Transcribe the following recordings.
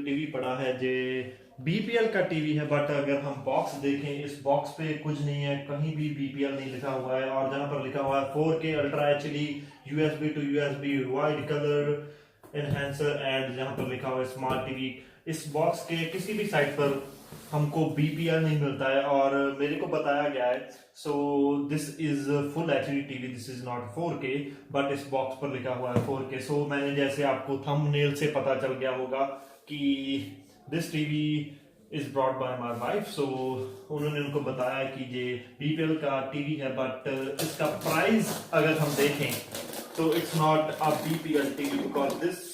TV पड़ा है जे BPL का टीवी है, बट अगर हम बॉक्स देखें इस बॉक्स पे कुछ नहीं है, कहीं भी बीपीएल नहीं लिखा हुआ है। और जहां पर लिखा हुआ है 4K ultra HD USB two USB wide colour enhancer and जहां पर लिखा हुआ है स्मार्ट टीवी, इस बॉक्स के किसी भी साइट पर हमको बीपीएल नहीं मिलता है। और मेरे को बताया गया है so this is full HD TV, this is not 4K, but इस बॉक्स पर लिखा हुआ है 4K। सो मैंने जैसे आपको थंबनेल से पता चल गया होगा कि this TV is brought by my wife. So उन्होंने उनको बताया कि ये बीपीएल का टीवी है, बट इसका प्राइस अगर हम देखें तो it's not a BPL TV because this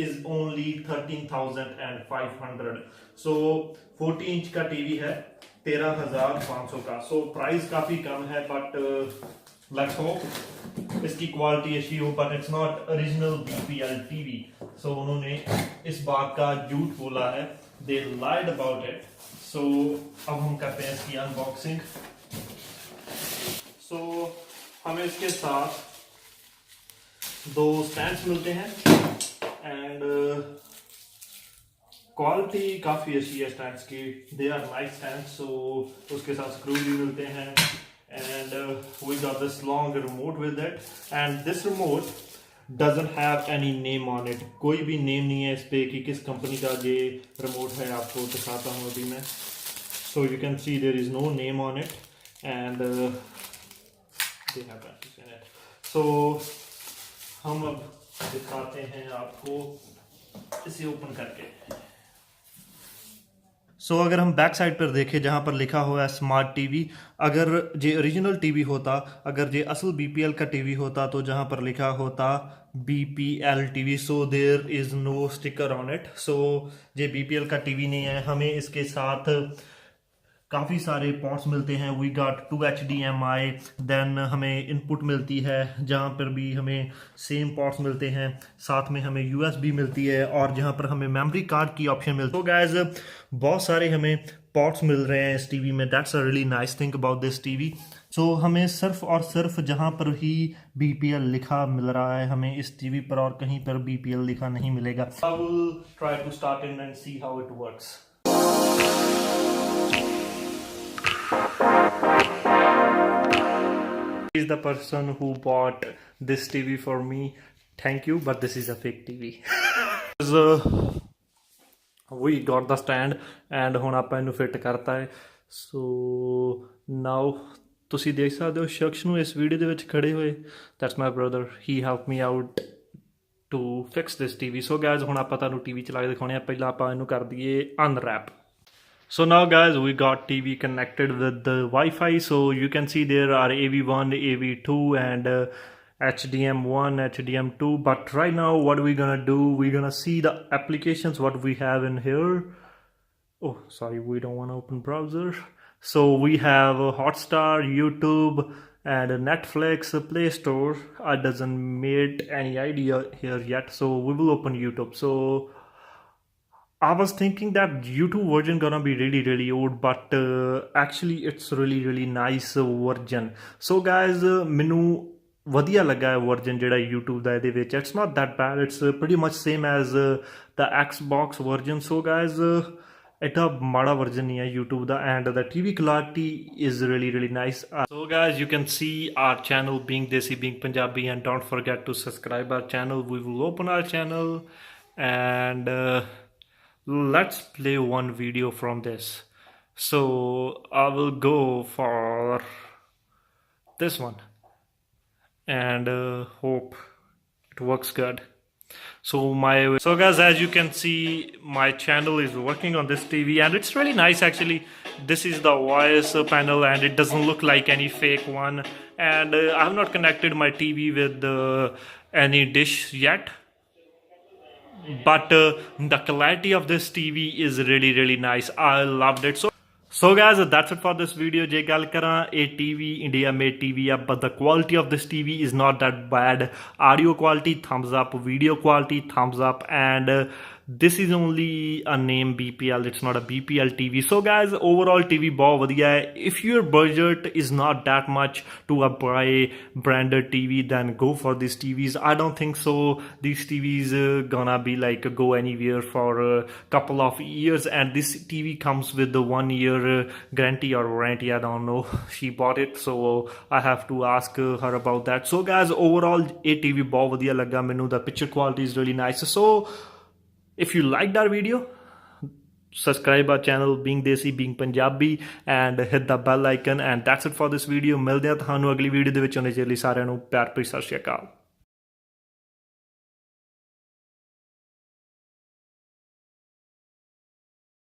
is only 13,500। so 40 inch का टीवी है 13,500 का। so प्राइस काफी कम है, बट लेट्स होप इसकी क्वालिटी अच्छी हो, but it's not original BPL TV. so उन्होंने इस बात का झूठ बोला है, they lied about it। so अब हम करते हैं इसकी अनबॉक्सिंग। so हमें इसके साथ दो स्टैंड्स मिलते हैं एंड क्वालिटी काफ़ी अच्छी है स्टैंड्स की, they are nice stands. So उसके साथ स्क्रू भी मिलते हैं and we got this long remote with it and this remote doesn't have any name on it, कोई भी नेम नहीं है इस पे कि किस कंपनी का ये रिमोट है। आपको दिखाता हूँ अभी मैं। So you can see there is no name on it and they have batteries in it. So हम अब दिखाते हैं आपको इसे ओपन करके। सो अगर हम बैक साइड पर देखें जहां पर लिखा हुआ है स्मार्ट टीवी, अगर ये ओरिजिनल टीवी होता, अगर ये असल बीपीएल का टीवी होता तो जहां पर लिखा होता BPL TV, so there is no sticker on it. So ये बीपीएल का टीवी नहीं है। हमें इसके साथ काफ़ी सारे पोर्ट्स मिलते हैं, वी गॉट 2 HDMI, देन हमें इनपुट मिलती है जहाँ पर भी हमें सेम पोर्ट्स मिलते हैं, साथ में हमें USB मिलती है और जहाँ पर हमें मेमोरी कार्ड की ऑप्शन मिलती है। तो गाइस बहुत सारे हमें पोर्ट्स मिल रहे हैं इस टीवी में, that's a really nice thing about this TV. So हमें सिर्फ और सिर्फ जहाँ पर ही BPL लिखा मिल रहा है, हमें इस टीवी पर और कहीं पर BPL लिखा नहीं मिलेगा। I will try to start in and see how it works. Is the person who bought this TV for me. Thank you, but this is a fake TV. So, we got the stand and ਹੁਣ ਆਪਾਂ ਇਹਨੂੰ fit ਕਰਤਾ ਹੈ। So now ਤੁਸੀਂ ਦੇਖ ਸਕਦੇ ਹੋ ਸ਼ਖਸ ਨੂੰ ਇਸ ਵੀਡੀਓ ਦੇ ਵਿੱਚ ਖੜੇ ਹੋਏ, that's my brother, he helped me out to fix this TV. So guys ਹੁਣ ਆਪਾਂ ਤੁਹਾਨੂੰ TV ਚਲਾ ਕੇ ਦਿਖਾਉਣੇ ਆ, ਪਹਿਲਾਂ ਆਪਾਂ ਇਹਨੂੰ ਕਰ ਦਈਏ unwrap। So now guys we got TV connected with the Wi-Fi, so you can see there are AV1, AV2 and HDM1, HDM2, but right now what we're gonna do, we're gonna see the applications what we have in here. Oh sorry, we don't want to open browser. So we have Hotstar, YouTube and Netflix, Play Store. I doesn't made any idea here yet, so we will open YouTube. So I was thinking that YouTube version gonna be really old, but actually it's really nice version. So guys ਮੈਨੂੰ ਵਧੀਆ ਲੱਗਾ ਹੈ version ਜਿਹੜਾ YouTube ਦਾ ਇਹਦੇ ਵਿੱਚ, it's not that bad, it's pretty much same as the Xbox version. So guys एटा माड़ा version नहीं है YouTube the and the TV quality is really nice. So guys you can see our channel being Desi, being Punjabi, and don't forget to subscribe our channel. We will open our channel and let's play one video from this. So I will go for this one and hope it works good. So guys as you can see my channel is working on this TV and it's really nice actually. This is the voice panel and it doesn't look like any fake one, and I have not connected my TV with any dish yet, but the quality of this TV is really nice. I loved it. So guys that's it for this video. Je gal kara a TV India made TV hai, but the quality of this TV is not that bad. Audio quality thumbs up, video quality thumbs up, and this is only a name BPL, it's not a BPL TV. So guys, overall TV बहुत ਵਧੀਆ है. If your budget is not that much to buy branded TV, then go for these TVs. I don't think so these TVs gonna be like go anywhere for a couple of years, and this TV comes with the 1 year guarantee or warranty. I don't know, she bought it, so I have to ask her about that. So guys, overall ਇਹ TV ਬਹੁਤ ਵਧੀਆ ਲੱਗਾ ਮੈਨੂੰ. The picture quality is really nice. So if you liked our video, subscribe our channel being Desi being Punjabi and hit the bell icon, and that's it for this video. ਮਿਲਦੇ ਹਾਂ ਤੁਹਾਨੂੰ ਅਗਲੀ video ਦੇ ਵਿੱਚ। ਉਹਨੇ ਚਿਰ ਲਈ ਸਾਰਿਆਂ ਨੂੰ ਪਿਆਰ ਭਰੀ ਸਤਿ ਸ਼੍ਰੀ ਅਕਾਲ।